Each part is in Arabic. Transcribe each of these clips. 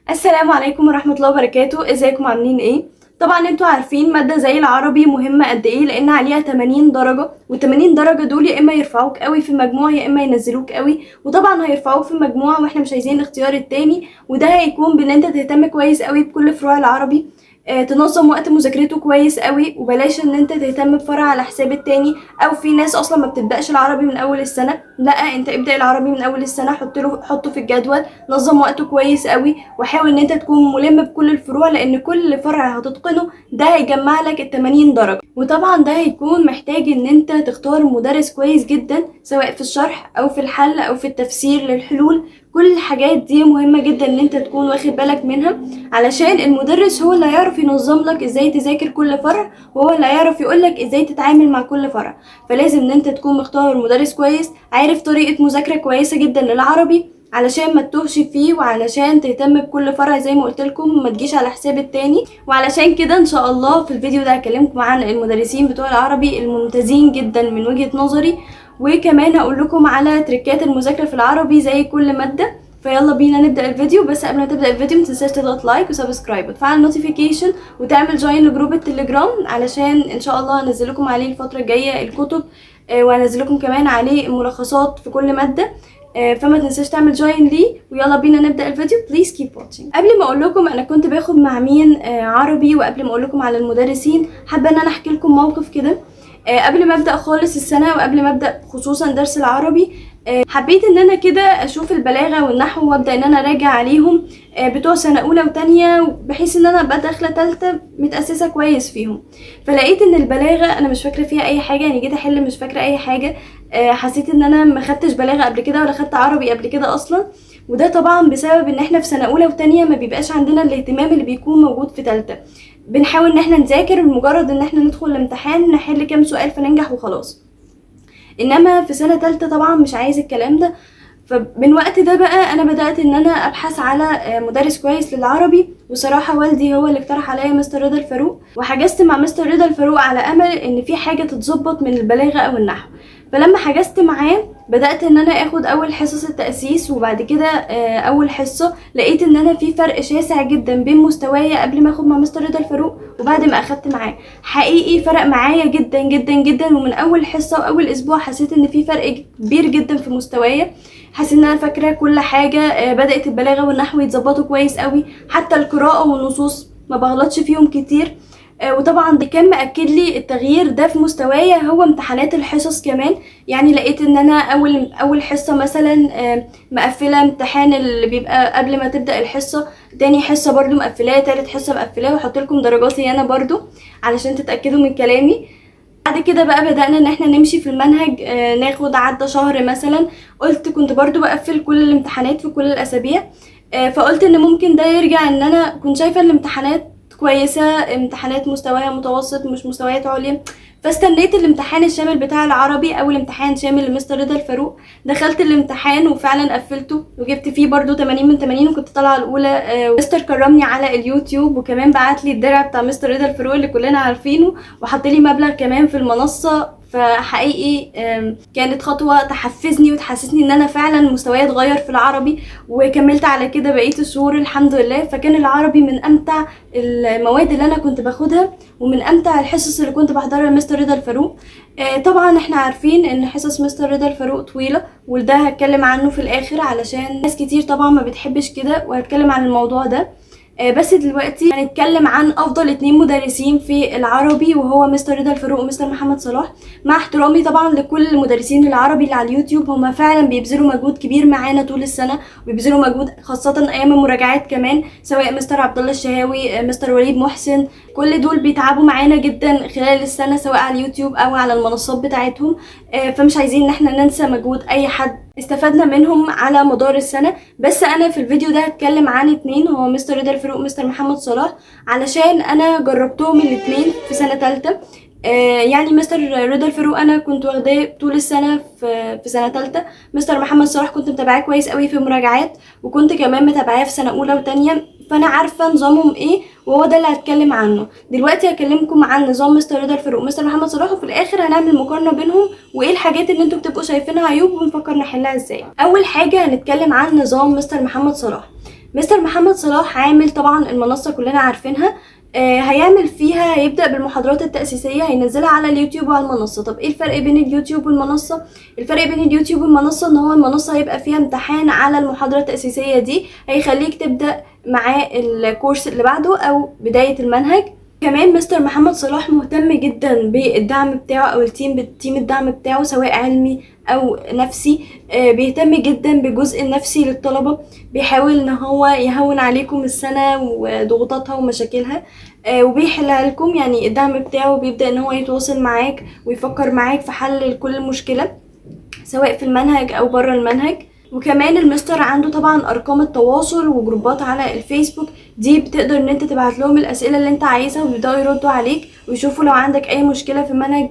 السلام عليكم ورحمة الله وبركاته. ازيكم عاملين ايه؟ طبعا انتوا عارفين مادة زي العربي مهمة قد ايه، لان عليها 80 درجة، وال80 درجة دول يا اما يرفعوك قوي في المجموع يا اما ينزلوك قوي، وطبعا هيرفعوك في المجموع واحنا مش عايزين الاختيار التاني، وده هيكون بان انت تهتم كويس قوي بكل فروع العربي. تنظم وقت مذاكرته كويس قوي، وبلاش ان انت تهتم بفرع على حساب التاني، او في ناس اصلا ما بتبداش العربي من اول السنه. لا، انت ابدا العربي من اول السنه، حطه في الجدول، نظم وقته كويس قوي، وحاول ان انت تكون ملم بكل الفروع، لان كل فرع هتتقنه ده هيجمع لك ال 80 درجه. وطبعا ده هيكون محتاج ان انت تختار مدرس كويس جدا، سواء في الشرح او في الحل او في التفسير للحلول. كل الحاجات دي مهمة جدا ان انت تكون واخد بالك منها، علشان المدرس هو اللي هيعرف ينظم لك ازاي تذاكر كل فرع، وهو اللي هيعرف يقولك ازاي تتعامل مع كل فرع. فلازم ان انت تكون مختار مدرس كويس، عارف طريقة مذاكرة كويسة جدا للعربي، علشان ما تتوهش فيه، وعلشان تهتم بكل فرع زي ما قلت لكم، وما تجيش على حساب التاني. وعلشان كده ان شاء الله في الفيديو ده هكلمكم عن المدرسين بتوع العربي الممتازين جدا من وجهة نظري، وكمان هقول لكم على تريكات المذاكره في العربي زي كل ماده. فيلا بينا نبدا الفيديو. بس قبل ما تبدا الفيديو متنساش تضغط لايك وسبسكرايب وتفعل النوتيفيكيشن وتعمل جوين لجروب التليجرام، علشان ان شاء الله هنزل لكم عليه الفتره الجايه الكتب، وهنزل لكم كمان عليه ملخصات في كل ماده. فما تنساش تعمل جوين لي، ويلا بينا نبدا الفيديو. بليز كيب واتشنج. قبل ما اقول لكم انا كنت باخد مع مين عربي، وقبل ما اقول لكم على المدرسين، حابه ان انا احكي لكم موقف كده. قبل ما ابدا خالص السنه، وقبل ما ابدا خصوصا درس العربي، حبيت ان انا كده اشوف البلاغه والنحو، وابدا ان انا اراجع عليهم بتوع سنه اولى وتانية، بحيث ان انا ابقى داخله تالتة متاسسه كويس فيهم. فلقيت ان البلاغه انا مش فاكره فيها اي حاجه، يعني جيت احل مش فاكره اي حاجه. حسيت ان انا ما خدتش بلاغه قبل كده ولا خدت عربي قبل كده اصلا. وده طبعا بسبب ان احنا في سنه اولى وتانية ما بيبقاش عندنا الاهتمام اللي بيكون موجود في تالتة. بنحاول ان احنا نذاكر بمجرد ان احنا ندخل الامتحان نحل كام سؤال فننجح وخلاص. انما في سنه تالتة طبعا مش عايز الكلام ده. فمن وقت ده بقى انا بدات ان انا ابحث على مدرس كويس للعربي، وصراحه والدي هو اللي اقترح عليا مستر رضا الفاروق، وحجزت مع مستر رضا الفاروق على امل ان في حاجه تتظبط من البلاغه او النحو. فلما حجزت معاه بدات ان انا اخد اول حصص التاسيس، وبعد كده اول حصه لقيت ان انا في فرق شاسع جدا بين مستوايا قبل ما اخد مع مستر رضا الفاروق وبعد ما اخدت معاه. حقيقي فرق معايا جدا جدا جدا، ومن اول حصه واول اسبوع حسيت ان في فرق كبير جدا في مستوايا. حاسه ان انا فاكره كل حاجه، بدات البلاغه والنحو يتظبطوا كويس قوي، حتى القراءه والنصوص ما بغلطش فيهم كتير. وطبعا ده كان مأكد لي التغيير ده في مستوايا هو امتحانات الحصص كمان. يعني لقيت ان انا اول حصه مثلا مقفله امتحان اللي بيبقى قبل ما تبدا الحصه، تاني حصه برضو مقفلاه، تالت حصه مقفلاه، وحط لكم درجاتي انا برضو علشان تتاكدوا من كلامي. بعد كده بقى بدأنا ان احنا نمشي في المنهج، ناخد عدى شهر مثلا، كنت برضو بقفل كل الامتحانات في كل الاسابيع. فقلت ان ممكن ده يرجع ان انا كنت شايفة الامتحانات كويسة، امتحانات مستواها متوسط مش مستويات عليا. فاستنيت الامتحان الشامل بتاع العربي، اول امتحان شامل لمستر رضا الفاروق. دخلت الامتحان وفعلا قفلته وجبت فيه برضو 80 من 80، وكنت طالعه الاولى. مستر كرمني على اليوتيوب، وكمان بعت لي الدرع بتاع مستر رضا الفاروق اللي كلنا عارفينه، وحط لي مبلغ كمان في المنصه. فحقيقي كانت خطوه تحفزني وتحسسني ان انا فعلا مستواي اتغير في العربي، وكملت على كده بقيه الشهور الحمد لله. فكان العربي من امتع المواد اللي انا كنت باخدها، ومن امتع الحصص اللي كنت بحضرها لمستر رضا الفاروق. طبعا احنا عارفين ان حصص مستر رضا الفاروق طويله، وده هتكلم عنه في الاخر علشان ناس كتير طبعا ما بتحبش كده، وهتكلم عن الموضوع ده. بس دلوقتي هنتكلم عن افضل 2 مدرسين في العربي، وهو مستر رضا الفاروق ومستر محمد صلاح. مع احترامي طبعا لكل مدرسين العربي اللي على اليوتيوب، هما فعلا بيبذلوا مجهود كبير معانا طول السنه، وبيبذلوا مجهود خاصه ايام المراجعات كمان، سواء مستر عبد الله الشهاوي، مستر وليد محسن، كل دول بيتعبوا معانا جدا خلال السنه، سواء على اليوتيوب او على المنصات بتاعتهم. فمش عايزين ان احنا ننسى مجهود اي حد استفدنا منهم على مدار السنه. بس انا في الفيديو ده هتكلم عن 2، هو مستر رضا الفاروق ومستر محمد صلاح، علشان انا جربتهم الاتنين في سنه تالتة. يعني مستر رضا الفاروق انا كنت واخداه طول السنه في سنه تالتة. مستر محمد صلاح كنت متابعاه كويس قوي في مراجعات، وكنت كمان متابعاه في سنه اولى وتانية، فانا عارفه نظامهم ايه، وهو ده اللي هتكلم عنه دلوقتي. هكلمكم عن نظام مستر رضا الفاروق ومستر محمد صلاح، وفي الاخر هنعمل مقارنه بينهم، وايه الحاجات اللي انتوا بتبقوا شايفينها عيوب ونفكر نحلها ازاي. اول حاجه هنتكلم عن نظام مستر محمد صلاح. مستر محمد صلاح عامل طبعا المنصة كلنا عارفينها، هيعمل فيها، هيبدأ بالمحاضرات التأسيسية هينزلها على اليوتيوب وعلى المنصة. طب ايه الفرق بين اليوتيوب والمنصة؟ الفرق بين اليوتيوب والمنصة ان هو المنصة هيبقى فيها امتحان على المحاضرة التأسيسية دي، هيخليك تبدأ معاه الكورس اللي بعده او بداية المنهج. كمان مستر محمد صلاح مهتم جدا بالدعم بتاعه او تيم الدعم بتاعه، سواء علمي او نفسي. بيهتم جدا بالجزء النفسي للطلبة، بيحاول ان هو يهون عليكم السنة وضغوطاتها ومشاكلها، وبيحلها لكم. يعني الدعم بتاعه بيبدأ ان هو يتواصل معاك ويفكر معاك في حل كل مشكلة سواء في المنهج او بره المنهج. وكمان المستر عنده طبعا ارقام التواصل وجروبات على الفيسبوك، دي بتقدر ان انت تبعت لهم الاسئله اللي انت عايزها ويبداوا يردوا عليك ويشوفوا لو عندك اي مشكله في المنهج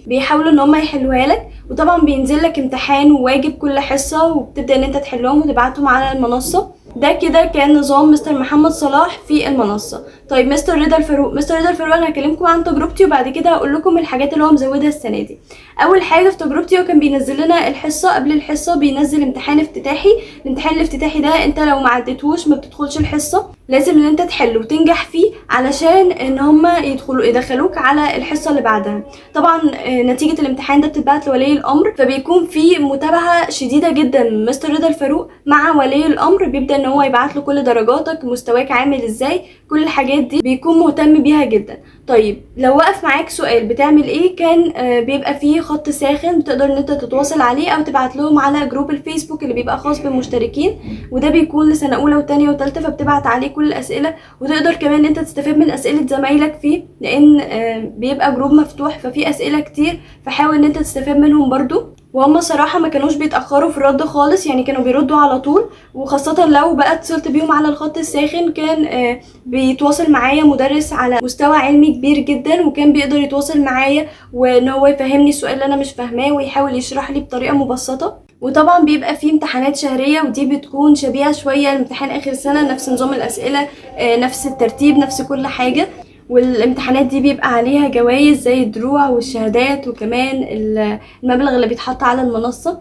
بيحاولوا ان هم يحلوها لك. وطبعا بينزل لك امتحان وواجب كل حصه وبتبدا ان انت تحلهم وتبعتهم على المنصه. ده كده كان نظام مستر محمد صلاح في المنصه. طيب مستر رضا الفاروق، انا هكلمكم عن تجربتي وبعد كده هقول لكم الحاجات اللي هو مزودها السنه دي. اول حاجه في تجربتي هو كان بينزل لنا الحصه قبل الحصه، بينزل امتحان افتتاحي. الامتحان الافتتاحي ده انت لو ما عديتهوش ما بتدخلش الحصه، لازم ان انت تحله وتنجح فيه علشان ان هم يدخلوك على الحصه اللي بعدها. طبعا نتيجه الامتحان ده بتتبعت لولي الامر، فبيكون في متابعه شديده جدا مستر رضا الفاروق مع ولي الامر، بيبدا ان هو يبعت له كل درجاتك، مستواك عامل ازاي، كل الحاجات دي بيكون مهتم بيها جدا. طيب لو وقف معاك سؤال بتعمل ايه؟ كان بيبقى فيه خط ساخن بتقدر ان انت تتواصل عليه او تبعت لهم على جروب الفيسبوك اللي بيبقى خاص بالمشتركين، وده بيكون لسنه اولى وثانيه وثالثه، فبتبعت عليه كل الاسئله. وتقدر كمان ان انت تستفاد من اسئله زمايلك فيه، لان بيبقى جروب مفتوح ففي اسئله كتير، فحاول ان انت تستفاد منهم برضو. وهم صراحة ما كانوش بيتأخروا في الرد خالص، يعني كانوا بيردوا على طول. وخاصة لو بقى اتصلت بيهم على الخط الساخن كان بيتواصل معايا مدرس على مستوى علمي كبير جدا، وكان بيقدر يتواصل معايا وان هو يفهمني السؤال اللي انا مش فاهماه ويحاول يشرح لي بطريقة مبسطة. وطبعا بيبقى فيه امتحانات شهرية ودي بتكون شبيهة شوية لامتحان اخر السنة، نفس نظام الاسئلة، نفس الترتيب، نفس كل حاجة. والامتحانات دي بيبقى عليها جوائز زي الدروع والشهادات وكمان المبلغ اللي بيتحط على المنصة.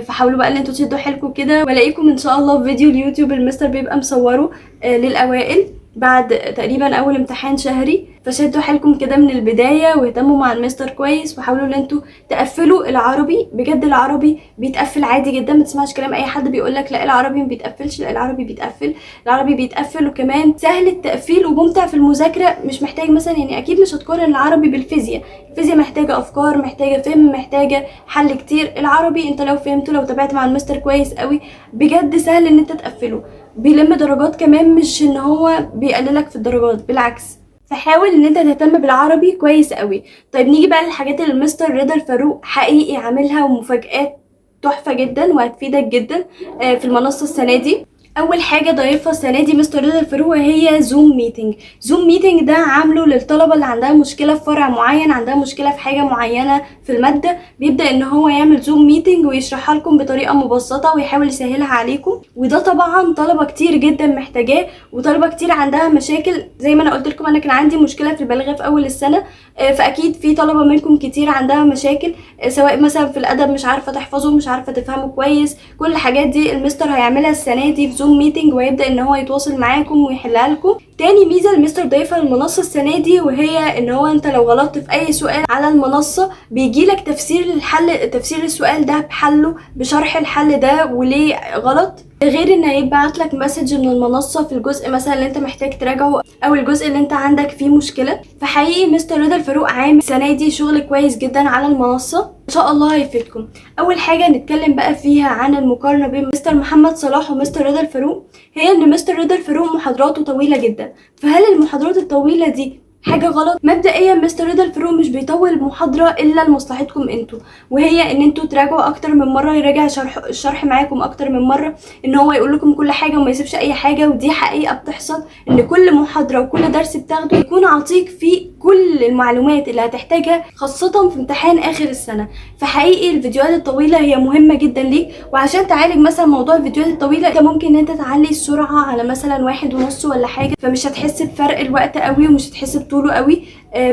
فحاولوا بقى ان انتوا تشدوا حيلكم كده، والاقيكم ان شاء الله في فيديو اليوتيوب المستر بيبقى مصوره للاوائل بعد تقريبا اول امتحان شهري. فشدوا حيلكم كده من البدايه واهتموا مع المستر كويس، وحاولوا ان انتوا تقفلوا العربي. بجد العربي بيتقفل عادي جدا، ما تسمعش كلام اي حد بيقولك لا العربي ما بيتقفلش، لا العربي بيتقفل. العربي بيتقفل وكمان سهل التقفيل وممتع في المذاكره. مش محتاج مثلا، يعني اكيد مش هتقارن العربي بالفيزياء، الفيزياء محتاجه افكار، محتاجه فهم، محتاجه حل كتير. العربي انت لو فهمته، لو تابعت مع المستر كويس قوي، بجد سهل ان انت تقفله. بيلم درجات كمان، مش ان هو بيقللك في الدرجات، بالعكس. فحاول ان انت تهتم بالعربي كويس قوي. طيب نيجي بقى للحاجات اللي المستر رضا الفاروق حقيقي عاملها ومفاجآت تحفة جدا وهتفيدك جدا في المنصة السنة دي. اول حاجه ضايفها السنه دي مستر رضا الفاروق هي زوم ميتنج. زوم ميتنج ده عامله للطلبه اللي عندها مشكله في فرع معين، عندها مشكله في حاجه معينه في الماده، بيبدا ان هو يعمل زوم ميتنج ويشرحها لكم بطريقه مبسطه ويحاول يسهلها عليكم. وده طبعا طلبه كتير جدا محتاجاه، وطلبه كتير عندها مشاكل. زي ما انا قلت لكم انا كان عندي مشكله في البلاغه في اول السنه، فاكيد في طلبه منكم كتير عندها مشاكل، سواء مثلا في الادب مش عارفه تحفظه، مش عارفه تفهمه كويس. كل الحاجات دي المستر هيعملها السنه دي في زوم ميتنج، ويبدا ان هو يتواصل معاكم ويحلها لكم. تاني ميزه المستر ضايفها للمنصه السنه دي، وهي ان هو انت لو غلطت في اي سؤال على المنصه بيجيلك تفسير الحل، تفسير السؤال ده بحله، بشرح الحل ده وليه غلط. غير ان هيبعت لك مسج من المنصه في الجزء مثلا اللي انت محتاج تراجعه او الجزء اللي انت عندك فيه مشكله. فحقيقي مستر رضا الفاروق عامل السنه دي شغل كويس جدا على المنصه، ان شاء الله هيفيدكم. اول حاجه نتكلم بقى فيها عن المقارنه بين مستر محمد صلاح ومستر رضا الفاروق، هي ان مستر رضا الفاروق محاضراته طويله جدا. فهل المحاضرات الطويله دي حاجه غلط؟ مبدئيا مستر رضا الفاروق مش بيطول المحاضره الا لمصلحتكم انتوا، وهي ان انتوا تراجعوا اكتر من مره، يراجع الشرح معاكم اكتر من مره، ان هو يقول لكم كل حاجه وما يسيبش اي حاجه. ودي حقيقه بتحصل، ان كل محاضره وكل درس بتاخده يكون عطيك فيه كل المعلومات اللي هتحتاجها، خاصه في امتحان اخر السنه. فحقيقي الفيديوهات الطويله هي مهمه جدا ليك. وعشان تعالج مثلا موضوع الفيديوهات الطويله، انت ممكن ان انت تعلي السرعه على مثلا 1.5 ولا حاجه، فمش هتحس بفرق الوقت قوي ومش هتحس بطوله قوي.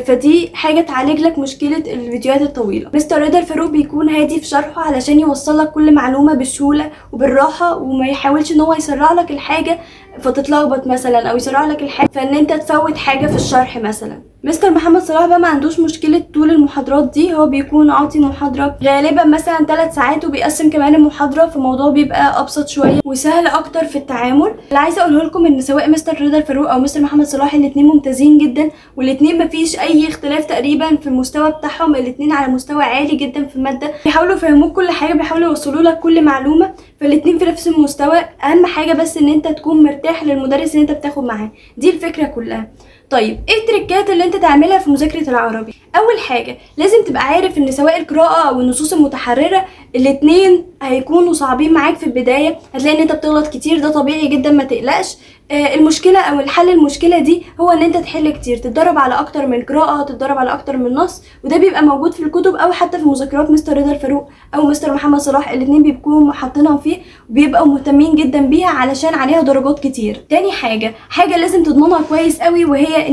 فدي حاجه تعالج لك مشكله الفيديوهات الطويله. مستر رضا الفاروق بيكون هادي في شرحه علشان يوصل لك كل معلومه بسهوله وبالراحه، وما يحاولش ان هو يسرع لك الحاجه فتتلخبط مثلا او يسرع لك الحاجه، فان انت تفوت حاجه في الشرح مثلا. مستر محمد صلاح بقى ما عندوش مشكله طول المحاضرات دي، هو بيكون عاطي محاضره غالبا مثلا 3 ساعات وبيقسم كمان المحاضره، فالموضوع بيبقى ابسط شويه وسهل اكتر في التعامل. اللي عايزه اقوله لكم ان سواء مستر رضا الفاروق او مستر محمد صلاح الاثنين ممتازين جدا، والاثنين مفيش اي اختلاف تقريبا في المستوى بتاعهم، الاثنين على مستوى عالي جدا في الماده، بيحاولوا يفهموك كل حاجه، بيحاولوا يوصلوا لك كل معلومه، فالاثنين في نفس المستوى. اهم حاجه بس ان انت تكون مرتاح للمدرس اللي انت بتاخد معاه، دي الفكره كلها. طيب ايه التريكات اللي انت تعملها في مذاكره العربي؟ اول حاجه لازم تبقى عارف ان سواء القراءه او النصوص المتحرره الاثنين هيكونوا صعبين معاك في البدايه، هتلاقي ان انت بتغلط كتير، ده طبيعي جدا ما تقلقش. المشكله او الحل المشكله دي هو ان انت تحل كتير، تتدرب على اكتر من قراءه، تتدرب على اكتر من نص، وده بيبقى موجود في الكتب او حتى في مذكرات مستر رضا الفاروق او مستر محمد صلاح، الاثنين بيبقوا حاطينها فيه وبيبقوا مهتمين جدا بيها علشان عليها درجات كتير. تاني حاجه لازم تضمنها كويس قوي وهي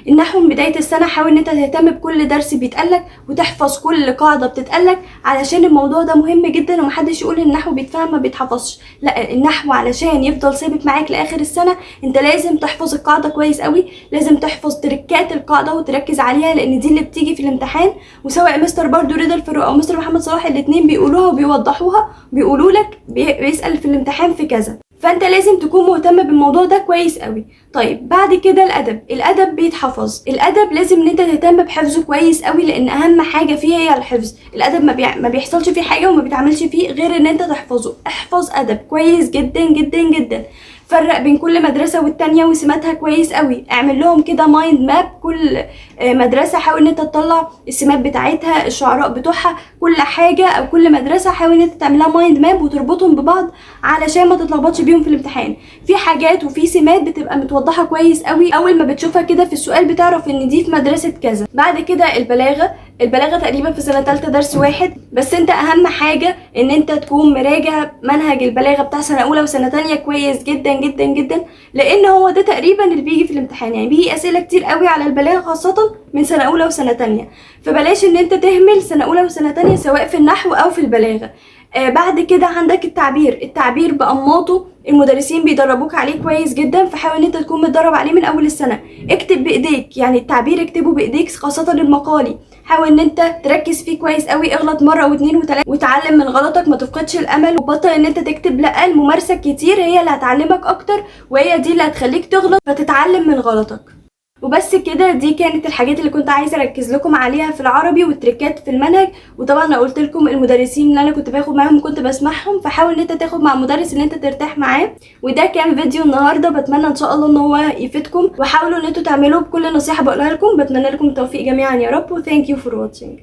النحو من بدايه السنه. حاول ان انت تهتم بكل درس بيتقالك وتحفظ كل قاعده بتتقالك، علشان الموضوع ده مهم جدا، ومحدش يقول النحو بيتفهم ما بيتحفظش، لا، النحو علشان يفضل ثابت معاك لاخر السنه انت لازم تحفظ القاعده كويس قوي، لازم تحفظ تركات القاعده وتركز عليها، لان دي اللي بتيجي في الامتحان. وسواء مستر برضو رضا الفاروق او مستر محمد صلاح الاثنين بيقولوها وبيوضحوها، بيقولوا لك بيسال في الامتحان في كذا، فانت لازم تكون مهتم بالموضوع ده كويس قوي. طيب بعد كده الادب بيتحفظ، الادب لازم ان انت تهتم بحفظه كويس قوي، لان اهم حاجه فيه هي الحفظ. الادب ما بيحصلش فيه حاجه وما بيتعملش فيه غير ان انت تحفظه. احفظ ادب كويس جدا جدا جدا، فرق بين كل مدرسه والتانيه وسماتها كويس قوي، اعمل لهم كده مايند ماب، كل مدرسه حاول ان انت تطلع السمات بتاعتها، الشعراء بتوعها، كل حاجه او كل مدرسه حاول ان انت تعملها مايند ماب وتربطهم ببعض علشان ما تتلخبطش بيهم في الامتحان. في حاجات وفي سمات بتبقى متوضحه كويس قوي، اول ما بتشوفها كده في السؤال بتعرف ان دي في مدرسه كذا. بعد كده البلاغه تقريبا في سنه ثالثه درس واحد، بس انت اهم حاجه ان انت تكون مراجع منهج البلاغه بتاع سنه اولى وسنه ثانيه كويس جدا جدا جدا، لان هو ده تقريبا اللي بيجي في الامتحان. يعني بيجي اسئله كتير قوي على البلاغه خاصه من سنه اولى وسنه ثانيه، فبلاش ان انت تهمل سنه اولى وسنه ثانيه سواء في النحو او في البلاغه. بعد كده عندك التعبير بأنماطه، المدرسين بيدربوك عليه كويس جدا، فحاول ان انت تكون متدرب عليه من اول السنه. اكتب بايديك، يعني التعبير اكتبه بايديك خاصه المقالي، حاول ان انت تركز فيه كويس قوي، اغلط مره واثنين وثلاثه وتعلم من غلطك، ما تفقدش الامل وبطل ان انت تكتب، لا، الممارسه كتير هي اللي هتعلمك اكتر، وهي دي اللي هتخليك تغلط فتتعلم من غلطك. وبس كده، دي كانت الحاجات اللي كنت عايزه اركز لكم عليها في العربي والتريكات في المنهج. وطبعا انا قلت لكم المدرسين اللي انا كنت باخد معاهم كنت بسمعهم، فحاول ان انت تاخد مع مدرس اللي انت ترتاح معاه. وده كان فيديو النهارده، بتمنى ان شاء الله ان هو يفيدكم، وحاولوا ان انتوا تعملوا بكل نصيحه بقولها لكم. بتمنى لكم التوفيق جميعا يا رب، وثانك يو فور واتشنج.